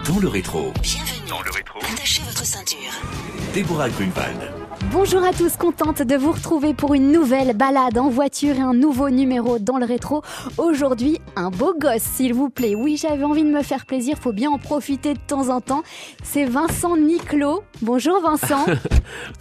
Dans le rétro, Bienvenue. Dans le rétro. Attachez votre ceinture. Déborah Grunewald. Bonjour à tous, contente de vous retrouver pour une nouvelle balade en voiture et un nouveau numéro dans le rétro. Aujourd'hui, un beau gosse s'il vous plaît. Oui, j'avais envie de me faire plaisir, faut bien en profiter de temps en temps. C'est Vincent Niclot. Bonjour Vincent.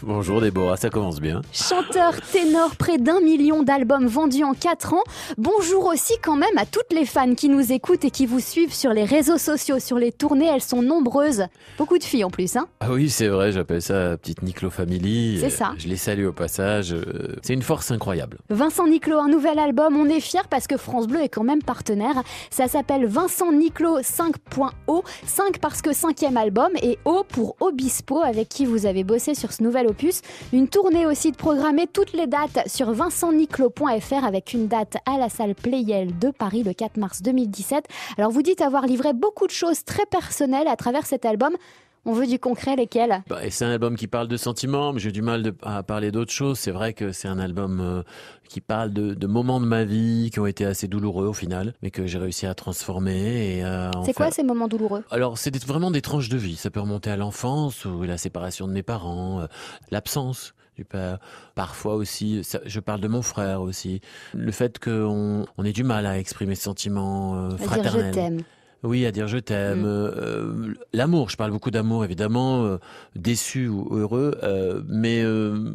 Bonjour Déborah, ça commence bien. Chanteur ténor, près d'1 million d'albums vendus en 4 ans. Bonjour aussi quand même à toutes les fans qui nous écoutent et qui vous suivent sur les réseaux sociaux, sur les tournées, elles sont nombreuses. Beaucoup de filles en plus, hein. Ah oui, c'est vrai, j'appelle ça petite Niclot Family. C'est ça. Je les salue au passage. C'est une force incroyable. Vincent Niclot, un nouvel album, on est fiers parce que France Bleu est quand même partenaire. Ça s'appelle Vincent Niclot 5.0, 5 parce que 5e album et O pour Obispo avec qui vous avez bossé sur ce nouvel opus. Une tournée aussi de programmer, toutes les dates sur vincentniclot.fr avec une date à la salle Playel de Paris le 4 mars 2017. Alors vous dites avoir livré beaucoup de choses très personnelles à travers cet album. On veut du concret, lesquels ? C'est un album qui parle de sentiments, mais j'ai du mal à parler d'autres choses. C'est vrai que c'est un album qui parle de moments de ma vie qui ont été assez douloureux au final, mais que j'ai réussi à transformer. C'est quoi ces moments douloureux ? Alors, c'est vraiment des tranches de vie. Ça peut remonter à l'enfance, ou la séparation de mes parents, l'absence du père. Parfois aussi, je parle de mon frère aussi. Le fait qu'on ait du mal à exprimer ce sentiment fraternel. Dire je t'aime. Oui, à dire je t'aime. L'amour, je parle beaucoup d'amour évidemment, déçu ou heureux, mais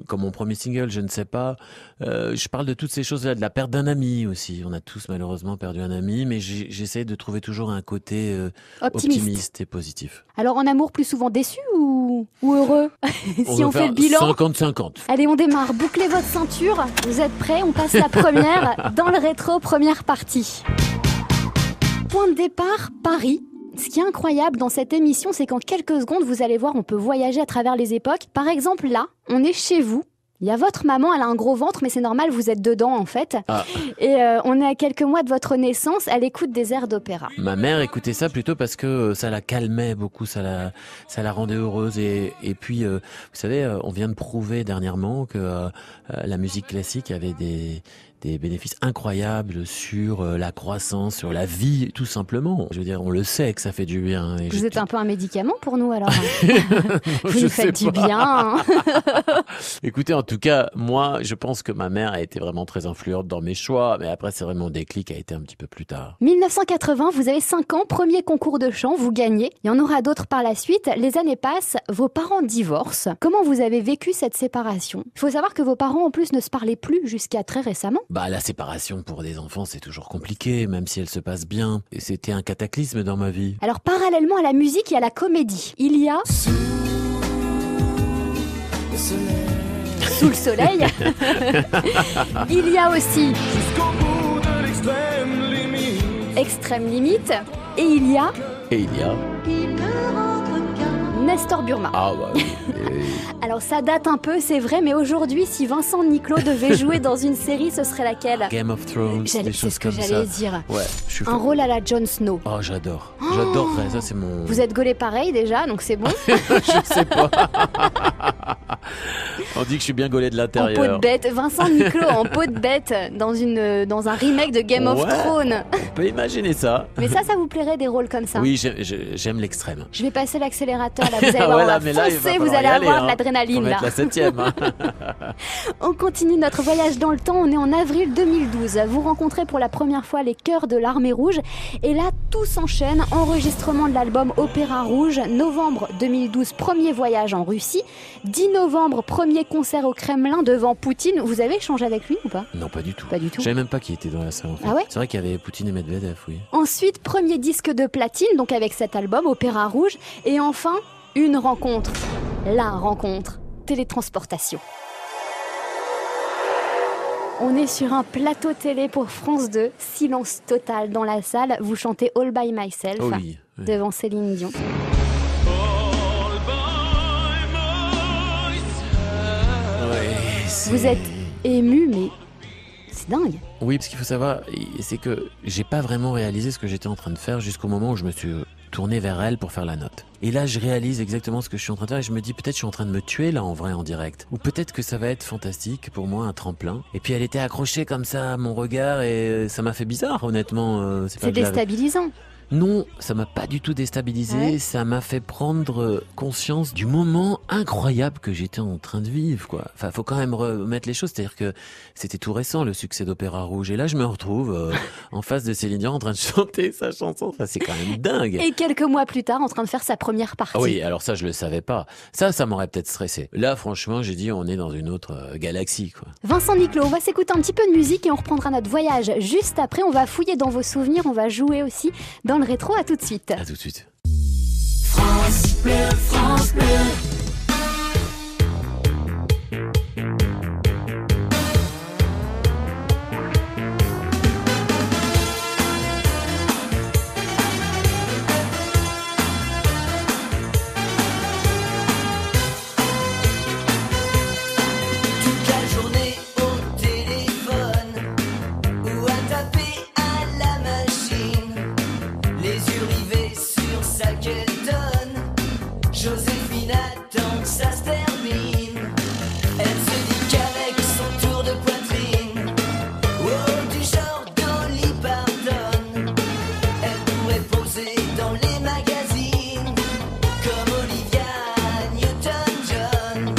comme mon premier single, je ne sais pas, je parle de toutes ces choses-là, de la perte d'un ami aussi. On a tous malheureusement perdu un ami, mais j'essaie de trouver toujours un côté optimiste et positif. Alors en amour, plus souvent déçu ou heureux si on fait le bilan 50-50. Allez, on démarre, bouclez votre ceinture, vous êtes prêts ? On passe la première dans le rétro, première partie. Point de départ, Paris. Ce qui est incroyable dans cette émission, c'est qu'en quelques secondes, vous allez voir, on peut voyager à travers les époques. Par exemple, là, on est chez vous. Il y a votre maman, elle a un gros ventre, mais c'est normal, vous êtes dedans en fait. Ah. Et on est à quelques mois de votre naissance, elle écoute des airs d'opéra. Ma mère écoutait ça plutôt parce que ça la calmait beaucoup, ça la rendait heureuse. Et puis, vous savez, on vient de prouver dernièrement que la musique classique avait des bénéfices incroyables sur la croissance, sur la vie, tout simplement. Je veux dire, on le sait que ça fait du bien. Et vous êtes un peu un médicament pour nous, alors. Vous nous faites du bien. Hein. Écoutez, en tout cas, moi, je pense que ma mère a été vraiment très influente dans mes choix, mais après, c'est vraiment mon déclic a été un petit peu plus tard. 1980, vous avez 5 ans, premier concours de chant, vous gagnez. Il y en aura d'autres par la suite. Les années passent, vos parents divorcent. Comment vous avez vécu cette séparation ? Il faut savoir que vos parents, en plus, ne se parlaient plus jusqu'à très récemment. La séparation pour des enfants, c'est toujours compliqué, même si elle se passe bien. Et c'était un cataclysme dans ma vie. Alors, parallèlement à la musique et à la comédie, il y a... Sous le soleil. Il y a aussi... Jusqu'au bout de l'extrême limite. Extrême limite. Et il y a... Nestor Burma. Ah bah oui. Alors ça date un peu, c'est vrai, mais aujourd'hui, si Vincent Niclot devait jouer dans une série, ce serait laquelle ? Game of Thrones, des choses comme ça. C'est ce que j'allais dire. Ouais, un rôle à la Jon Snow. Oh, j'adore. J'adorerais, ça c'est mon... Vous êtes gaulé pareil déjà, donc c'est bon. Je sais pas. On dit que je suis bien gaulé de l'intérieur. En peau de bête, Vincent Niclot en peau de bête dans un remake de Game of Thrones. On peut imaginer ça. Mais ça vous plairait des rôles comme ça ? Oui, j'aime l'extrême. Je vais passer l'accélérateur là, vous allez voir, on va foncer, vous allez avoir de l'adrénaline là. La 7e. Hein. On continue notre voyage dans le temps, on est en avril 2012. Vous rencontrez pour la première fois les chœurs de l'Armée Rouge et là tout s'enchaîne, enregistrement de l'album Opéra Rouge, novembre 2012, premier voyage en Russie, 10 novembre, premier concert au Kremlin devant Poutine. Vous avez échangé avec lui ou pas ? Non, pas du tout. Pas du tout. Je savais même pas qui était dans la salle en fait. Ah ouais ? C'est vrai qu'il y avait Poutine et Medvedev, oui. Ensuite, premier disque de platine, donc avec cet album Opéra Rouge, et enfin, une rencontre. La rencontre. Télétransportation. On est sur un plateau télé pour France 2, silence total dans la salle, vous chantez All By Myself devant Céline Dion. Vous êtes ému, mais c'est dingue. Oui, parce qu'il faut savoir, c'est que j'ai pas vraiment réalisé ce que j'étais en train de faire jusqu'au moment où je me suis tourné vers elle pour faire la note. Et là, je réalise exactement ce que je suis en train de faire et je me dis peut-être je suis en train de me tuer là en vrai en direct. Ou peut-être que ça va être fantastique pour moi, un tremplin. Et puis elle était accrochée comme ça à mon regard et ça m'a fait bizarre honnêtement. C'est déstabilisant. Non, ça m'a pas du tout déstabilisé. Ouais. Ça m'a fait prendre conscience du moment incroyable que j'étais en train de vivre, quoi. Enfin, faut quand même remettre les choses. C'est-à-dire que c'était tout récent, le succès d'Opéra Rouge. Et là, je me retrouve en face de Céline Dion en train de chanter sa chanson. Enfin, c'est quand même dingue. Et quelques mois plus tard, en train de faire sa première partie. Ah oui, alors ça, je le savais pas. Ça m'aurait peut-être stressé. Là, franchement, j'ai dit, on est dans une autre galaxie, quoi. Vincent Niclot, on va s'écouter un petit peu de musique et on reprendra notre voyage juste après. On va fouiller dans vos souvenirs, on va jouer aussi dans le rétro. À tout de suite. À tout de suite. France Bleu, France Bleu. Toute la journée au téléphone ou à taper à la machine, les yeux rivés sur sa Kelton. Joséphine attend que ça se termine. Elle se dit qu'avec son tour de poitrine, oh, du genre Dolly Parton, elle pourrait poser dans les magazines comme Olivia Newton-John.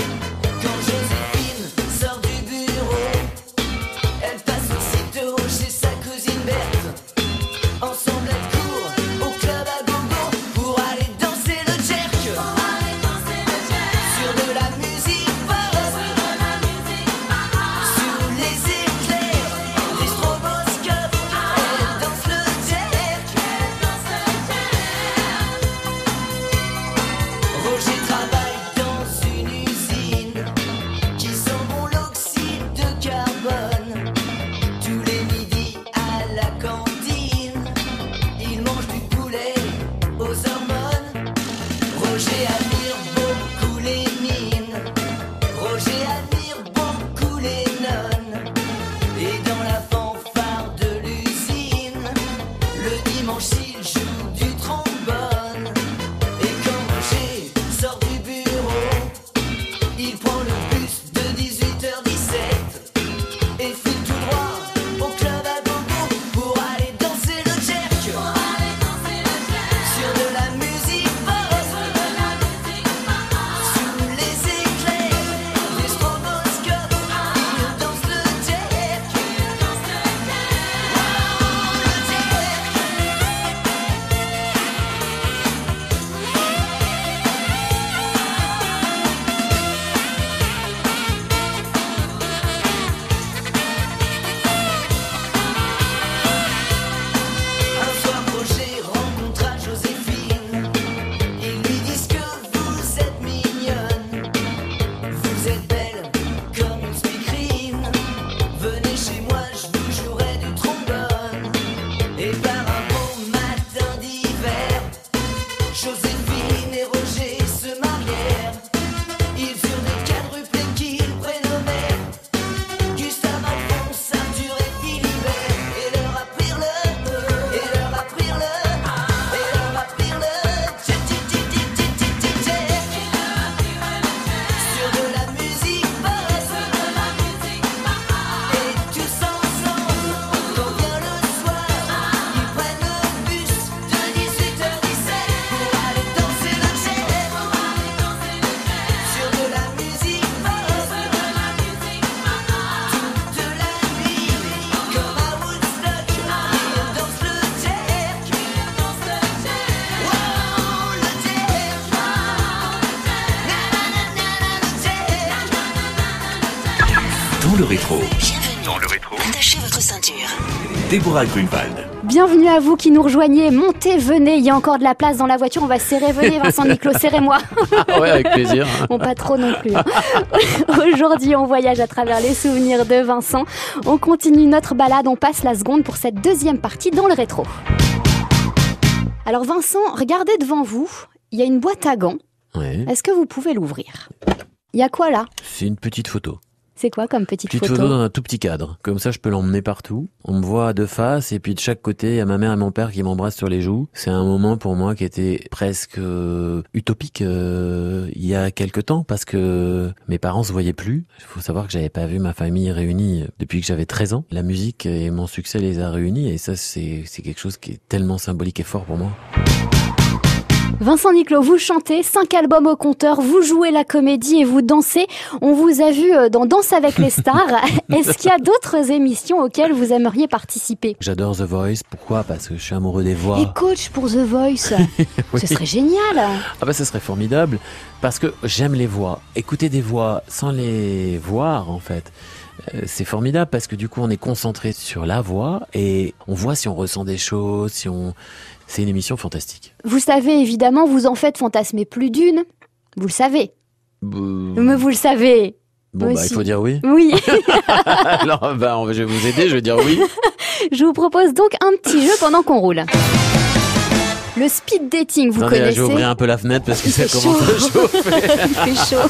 Quand Joséphine sort du bureau, elle passe aussitôt chez sa cousine Berthe. Ensemble elles courent au club à gogo pour aller danser le jerk. Sur de la musique pop, sous les éclairs des stroboscopes, elle danse le jerk. Roger travaille dans une usine qui sent bon l'oxyde de carbone. Tous les midis à la cantine, il mange du poulet aux hormones. Roger admire beaucoup les mines, Roger admire beaucoup les nonnes. Et dans la fanfare de l'usine, le dimanche il joue du trombone. Et quand Roger sort du bureau, il prend le bus de 18h17 et file tout droit au club à gogo pour aller danser le jerk. Sur de la musique pop, sous les éclairs des stroboscopes, il danse le jerk. Un soir Roger rencontra Joséphine. Ils lui disent que vous êtes mignonne, vous êtes belle comme une speakerine. Venez chez moi, je vous jouerai du trombone. Et par un beau matin d'hiver, Joséphine et Roger se marièrent. Ils eurent des quadruplés qu'ils prénommèrent Gustave, Alphonse, Arthur et Philibert. Et leur apprirent et leur apprirent et leur apprirent jerk. Sur de la musique pop, et tous ensemble, quand vient le soir, ils prennent le bus de 18h17 pour aller danser le jerk. Sur de la musique pop, toute la nuit, comme à Woodstock, ils dansent le jerk. Wow, le jerk. Dans le rétro, Dans le rétro, attachez votre ceinture. Déborah Grunewald. Bienvenue à vous qui nous rejoignez. Montez, venez, il y a encore de la place dans la voiture. On va se serrer. Venez, Vincent Niclot, serrez-moi. Ah ouais, avec plaisir. Bon, pas trop non plus. Aujourd'hui, on voyage à travers les souvenirs de Vincent. On continue notre balade. On passe la seconde pour cette deuxième partie dans le rétro. Alors Vincent, regardez devant vous. Il y a une boîte à gants. Ouais. Est-ce que vous pouvez l'ouvrir ? Il y a quoi là ? C'est une petite photo. C'est quoi comme petite Petite photo dans un tout petit cadre. Comme ça, je peux l'emmener partout. On me voit de face et puis de chaque côté, il y a ma mère et mon père qui m'embrassent sur les joues. C'est un moment pour moi qui était presque utopique il y a quelque temps parce que mes parents se voyaient plus. Il faut savoir que j'avais pas vu ma famille réunie depuis que j'avais 13 ans. La musique et mon succès les a réunis et ça, c'est quelque chose qui est tellement symbolique et fort pour moi. Vincent Niclot, vous chantez, 5 albums au compteur, vous jouez la comédie et vous dansez. On vous a vu dans Danse avec les stars. Est-ce qu'il y a d'autres émissions auxquelles vous aimeriez participer? J'adore The Voice. Pourquoi? Parce que je suis amoureux des voix. Et coach pour The Voice. Oui. Ce serait génial. Ah bah ça serait formidable parce que j'aime les voix. Écouter des voix sans les voir en fait. C'est formidable parce que du coup on est concentré sur la voix et on voit si on ressent des choses, si on... C'est une émission fantastique. Vous savez, évidemment, vous en faites fantasmer plus d'une. Vous le savez. Mais vous le savez. Bon, bah, il faut dire oui. Oui. Alors, bah, je vais vous aider, je vais dire oui. Je vous propose donc un petit jeu pendant qu'on roule. Le speed dating, vous Attendez, connaissez? je vais ouvrir un peu la fenêtre parce que Il ça fait commence chaud. à chauffer. Il fait chaud.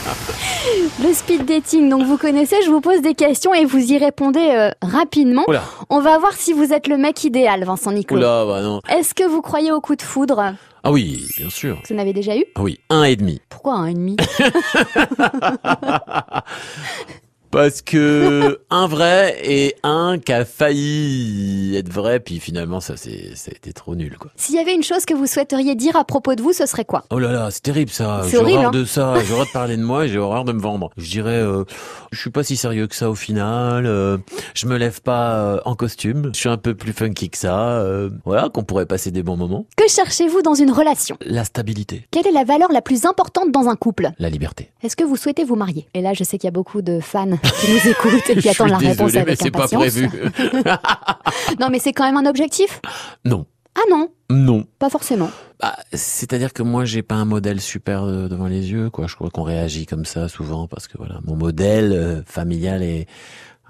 Le speed dating, donc vous connaissez, je vous pose des questions et vous y répondez rapidement. Oula. On va voir si vous êtes le mec idéal, Vincent Niclot. Oula, bah non. Est-ce que vous croyez au coup de foudre? Ah oui, bien sûr. Vous en avez déjà eu? Ah oui, 1,5. Pourquoi un et demi? Parce que un vrai et un qui a failli être vrai, puis finalement ça a été trop nul quoi. S'il y avait une chose que vous souhaiteriez dire à propos de vous, ce serait quoi? Oh là là, c'est terrible ça. C'est J'ai horrible, horreur hein. de ça. J'ai horreur de parler de moi et j'ai horreur de me vendre. Je dirais, je suis pas si sérieux que ça au final. Je me lève pas en costume. Je suis un peu plus funky que ça. Voilà, qu'on pourrait passer des bons moments. Que cherchez-vous dans une relation? La stabilité, Quelle est la valeur la plus importante dans un couple? la liberté. Est-ce que vous souhaitez vous marier? Et là, je sais qu'il y a beaucoup de fans qui nous écoutent et qui Je attendent la suis réponse désolé, mais avec c'est pas impatience. prévu. Non, mais c'est quand même un objectif? Non, Ah non, non. pas forcément. Bah, c'est-à-dire que moi, j'ai pas un modèle super devant les yeux, quoi. Je crois qu'on réagit comme ça souvent parce que voilà, mon modèle familial est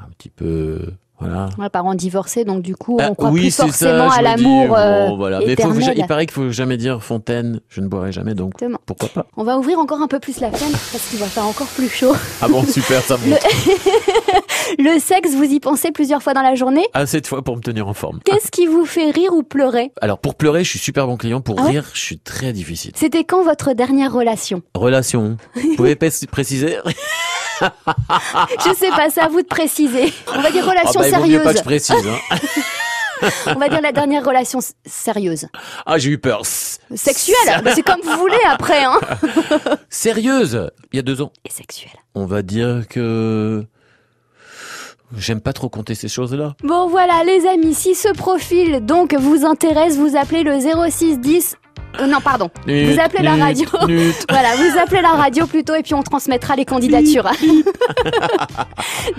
un petit peu, voilà. Ouais, parents divorcés, donc du coup, on Ah, croit oui, plus c'est forcément ça, à je me dis, l'amour bon, voilà. Mais éternel. il paraît qu'il faut jamais dire Fontaine, je ne boirai jamais, donc Exactement. pourquoi pas. On va ouvrir encore un peu plus la fenêtre parce qu'il va faire encore plus chaud. Ah bon, super, ça monte. Le sexe, vous y pensez plusieurs fois dans la journée? Assez de fois pour me tenir en forme. Qu'est-ce qui vous fait rire ou pleurer? Alors, pour pleurer, je suis super bon client. Pour Ah ouais rire, je suis très difficile. C'était quand votre dernière relation? Relation. Vous pouvez préciser? Je sais pas, c'est à vous de préciser. On va dire relation Il vaut mieux pas sérieuse. que je précise, hein. On va dire la dernière relation sérieuse. Ah, j'ai eu peur. Sexuelle? Bah, c'est comme vous voulez après, hein. Sérieuse. Il y a 2 ans. Et sexuelle. On va dire que j'aime pas trop compter ces choses-là. Bon voilà les amis, si ce profil donc vous intéresse, vous appelez le 0610. Non pardon, vous appelez la radio. Voilà, vous appelez la radio plutôt et puis on transmettra les candidatures.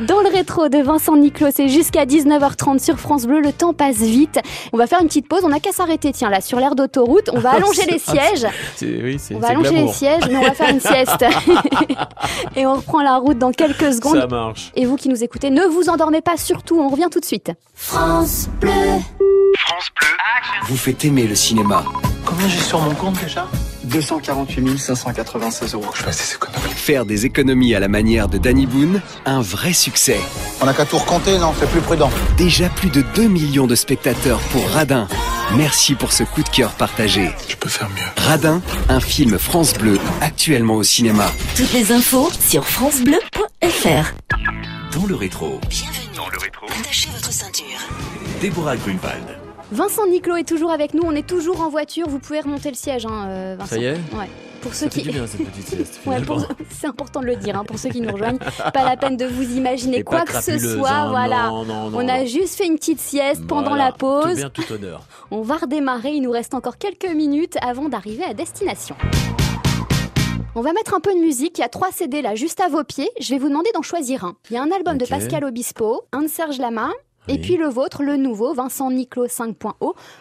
Dans le rétro de Vincent Niclot, c'est jusqu'à 19h30 sur France Bleu, le temps passe vite. On va faire une petite pause, on n'a qu'à s'arrêter, tiens là sur l'aire d'autoroute, on va allonger les sièges. On va allonger les sièges, mais on va faire une sieste. Et on reprend la route dans quelques secondes. Ça marche. Et vous qui nous écoutez, ne vous endormez pas surtout, on revient tout de suite. France Bleu. Vous faites aimer le cinéma. Combien j'ai sur mon compte déjà 248 596 euros. Je fais des économies. Faire des économies à la manière de Danny Boone, un vrai succès. On n'a qu'à tout recompter, non, c'est plus prudent. Déjà plus de 2 millions de spectateurs pour Radin. Merci pour ce coup de cœur partagé. Je peux faire mieux. Radin, un film France Bleu, actuellement au cinéma. Toutes les infos sur francebleu.fr. Dans le rétro, Bienvenue. Attachez votre ceinture. Déborah Grunewald. Vincent Niclot est toujours avec nous, on est toujours en voiture, vous pouvez remonter le siège, hein, Vincent. Ça y est Ouais. Pour ceux Ça fait qui... du bien cette petite sieste. Ouais, finalement. c'est important de le dire, hein, pour ceux qui nous rejoignent. Pas la peine de vous imaginer Et quoi pas que ce crapuleuse, soit, hein, voilà. non, non, On a juste fait une petite sieste pendant Voilà, la pause. Tout bien, tout honneur. On va redémarrer, il nous reste encore quelques minutes avant d'arriver à destination. On va mettre un peu de musique, il y a 3 CD là juste à vos pieds, je vais vous demander d'en choisir un. Il y a un album de Ok. Pascal Obispo, un de Serge Lama, et Oui. puis le vôtre, le nouveau, Vincent Niclot 5.0.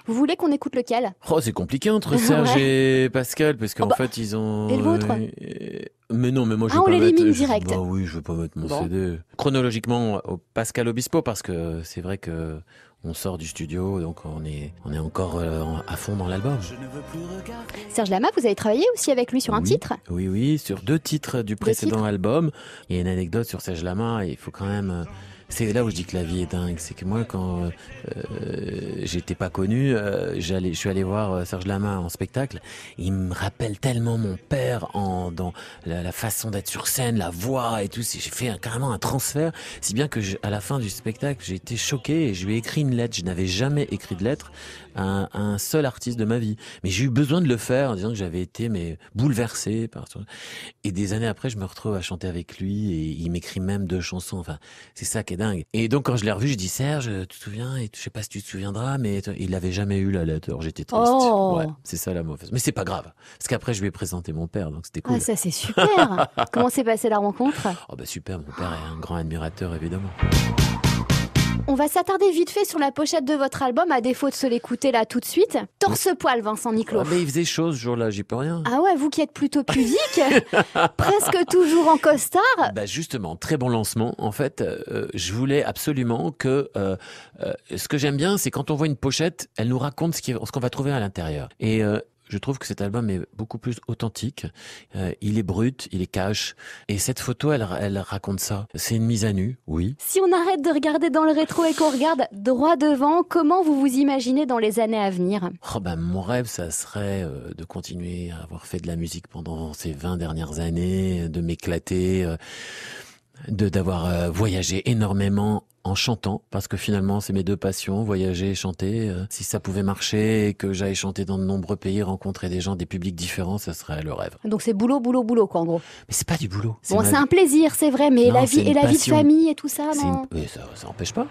Vous voulez qu'on écoute lequel? Oh, c'est compliqué entre Serge et Pascal parce qu'en Oh bah, fait ils ont. et le vôtre Mais non, mais moi je Ah, vais on pas l'élimine mettre. direct. Bah oui, je vais pas mettre mon Bon. CD. Chronologiquement au Pascal Obispo parce que c'est vrai que On sort du studio, donc on est encore à fond dans l'album. Serge Lama, vous avez travaillé aussi avec lui sur un titre? Oui, sur 2 titres du précédent album. Il y a une anecdote sur Serge Lama, et il faut quand même... C'est là où je dis que la vie est dingue. C'est que moi, quand j'étais pas connu, je suis allé voir Serge Lama en spectacle. Il me rappelle tellement mon père dans la façon d'être sur scène, la voix et tout. J'ai fait carrément un transfert, si bien que à la fin du spectacle, j'ai été choqué et je lui ai écrit une lettre. Je n'avais jamais écrit de lettre à un seul artiste de ma vie, mais j'ai eu besoin de le faire en disant que j'avais été bouleversé par ça. Et des années après, je me retrouve à chanter avec lui et il m'écrit même 2 chansons. Enfin, c'est ça qui est dingue. Et donc quand je l'ai revu, je dis Serge, tu te souviens? Et je sais pas si tu te souviendras, mais il avait jamais eu la lettre. Alors j'étais triste. Oh. Ouais, c'est ça la mauvaise. Mais c'est pas grave, parce qu'après je lui ai présenté mon père, donc c'était cool. Ah, ça c'est super. Comment s'est passée la rencontre? Oh bah super, mon père est un grand admirateur évidemment. On va s'attarder vite fait sur la pochette de votre album, à défaut de se l'écouter là tout de suite. Torse-poil, Vincent Niclot. Ah, mais il faisait chaud ce jour-là, j'y peux rien. Ah ouais, vous qui êtes plutôt pudique, presque toujours en costard. Bah justement, très bon lancement. En fait, je voulais absolument que... ce que j'aime bien, c'est quand on voit une pochette, elle nous raconte ce qu'on va trouver à l'intérieur. Et... je trouve que cet album est beaucoup plus authentique. Il est brut, il est cash. Et cette photo, elle raconte ça. C'est une mise à nu, oui. Si on arrête de regarder dans le rétro et qu'on regarde droit devant, comment vous vous imaginez dans les années à venir? Oh ben, mon rêve, ça serait de continuer à avoir fait de la musique pendant ces 20 dernières années, de m'éclater, d'avoir voyagé énormément en chantant, parce que finalement c'est mes 2 passions, voyager et chanter. Si ça pouvait marcher et que j'aille chanter dans de nombreux pays, rencontrer des gens, des publics différents, ça serait le rêve. Donc c'est boulot, boulot, boulot quoi en gros. Mais c'est pas du boulot. Bon, c'est un plaisir, c'est vrai, mais Non, la c'est vie et une la vie de passion. famille et tout ça, non? Mais ça empêche pas.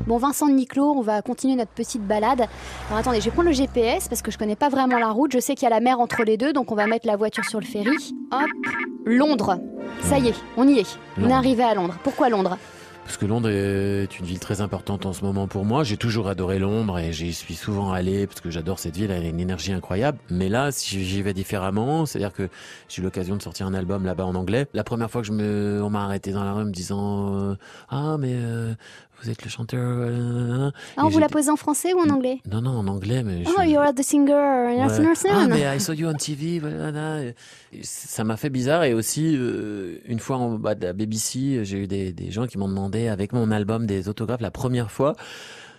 Bon, Vincent Niclot, on va continuer notre petite balade. Alors attendez, je vais prendre le GPS parce que je connais pas vraiment la route. Je sais qu'il y a la mer entre les deux, donc on va mettre la voiture sur le ferry. Hop, Londres. Ça y est, on y est. On est arrivé à Londres. Pourquoi Londres? Parce que Londres est une ville très importante en ce moment pour moi. J'ai toujours adoré Londres et j'y suis souvent allé parce que j'adore cette ville, elle a une énergie incroyable. Mais là, si j'y vais différemment, c'est-à-dire que j'ai eu l'occasion de sortir un album là-bas en anglais. La première fois que on m'a arrêté dans la rue me disant ah mais vous êtes le chanteur. Ah, on vous l'a posé en français ou en anglais? Non, en anglais. Mais oh, you're the singer, you're the nurse. Ah, mais I saw you on TV. Ça m'a fait bizarre. Et aussi, une fois en bas de la BBC, j'ai eu des gens qui m'ont demandé avec mon album des autographes la première fois.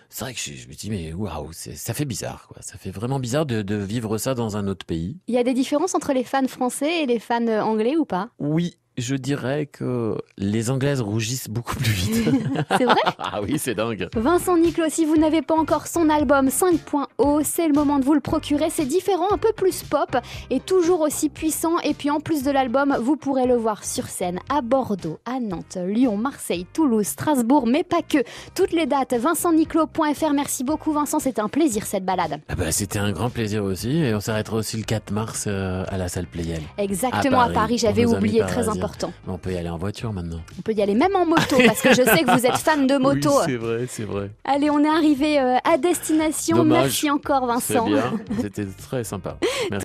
C'est vrai que je me dis, mais waouh, ça fait bizarre, quoi. Ça fait vraiment bizarre de vivre ça dans un autre pays. Il y a des différences entre les fans français et les fans anglais ou pas? Oui. Je dirais que les Anglaises rougissent beaucoup plus vite. C'est vrai? Ah oui, c'est dingue. Vincent Niclot, si vous n'avez pas encore son album 5.0, c'est le moment de vous le procurer. C'est différent, un peu plus pop et toujours aussi puissant. Et puis en plus de l'album, vous pourrez le voir sur scène à Bordeaux, à Nantes, Lyon, Marseille, Toulouse, Strasbourg, mais pas que. Toutes les dates, vincentniclot.fr. Merci beaucoup Vincent, c'était un plaisir cette balade. Ah bah, c'était un grand plaisir aussi. Et on s'arrêtera aussi le 4 mars à la salle Pleyel. Exactement, à Paris, j'avais oublié, très important. On peut y aller en voiture maintenant. On peut y aller même en moto, parce que je sais que vous êtes fan de moto. Oui, c'est vrai. Allez, on est arrivé à destination. Dommage. Merci encore, Vincent. C'est bien, c'était très sympa. Merci.